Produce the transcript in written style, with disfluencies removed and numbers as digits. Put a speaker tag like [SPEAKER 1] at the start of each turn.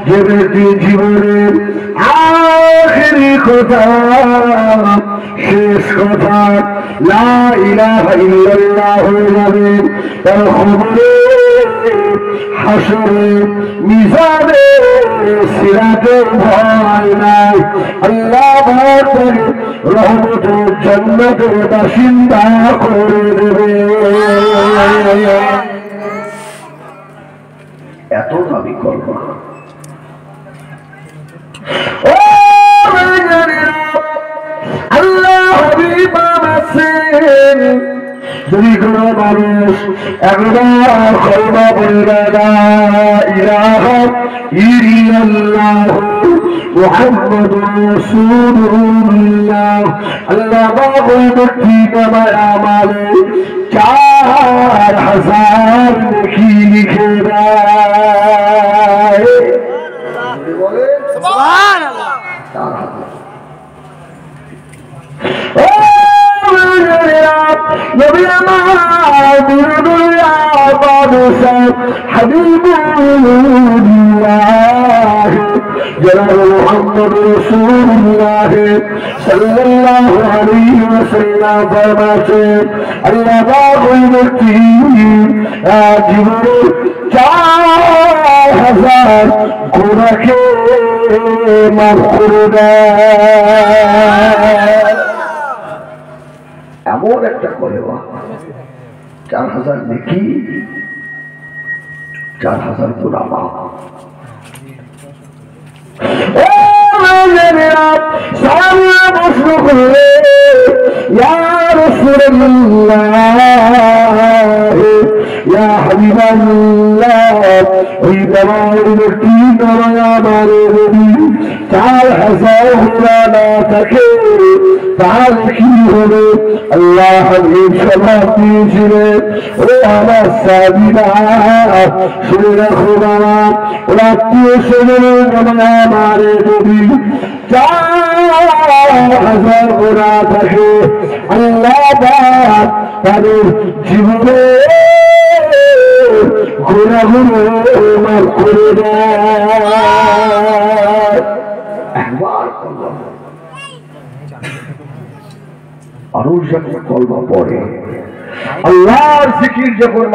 [SPEAKER 1] যে ব্যক্তি জীবনের আখেরি কথা শেষ কথা লা ইলাহা ইল্লাল্লাহ হয়ে যাবে, তার খবরে হাসরে মিজানে সিরাতের ভয় নাই। আল্লাহ তাকে রহমতের জান্নাতের বাসিন্দা করে দেবে। এত দাবি করব আল্লাহ হাবিব আছেন। যদি কোনো মানুষ একবার কলমা বলে লা ইলাহা ইল্লাল্লাহ মুহাম্মাদুর রাসূলুল্লাহ, আল্লাহ ব্যক্তি নামায় আমালে 4000 নেকি লিখে দেয়। সুবহানাল্লাহ। নবী আমার দুনিয়া বাদশাহ হাবিবুল্লাহ জনাব মুহাম্মদ রাসূলুল্লাহ সাল্লাল্লাহু আলাইহি ওয়াসাল্লাম ফরমায়েছেন, আল্লাহ পাক ওই ব্যক্তি জীবনে 4000 গুনাহকে মাফ করে দেয়। এমন একটা কলেমা 4000 নেকি, 4000 গুনাহ মাফ। সামনে প্রশ্ন করলে ইয়া রাসূলুল্লাহ ইয়া হাবিবাল্লাহ, ওই দেওয়ার ব্যক্তি আমার 4000 গুনাহ না থাকে তাহলে কি হবে? আল্লাহ হাবিব সমাজ দিয়েছিলেন, ও আমার সাবিরা শুনে রাখো বাবা, ওরা আত্মীয় স্বজনের আমার যদি 4000 গুনাহ থাকে আল্লাহ পাক তাদের জীবনে গুনাহগুলো মাফ করে দেয়। একবার মানুষ যখন কলমা পড়ে, আল্লাহর জিকির যখন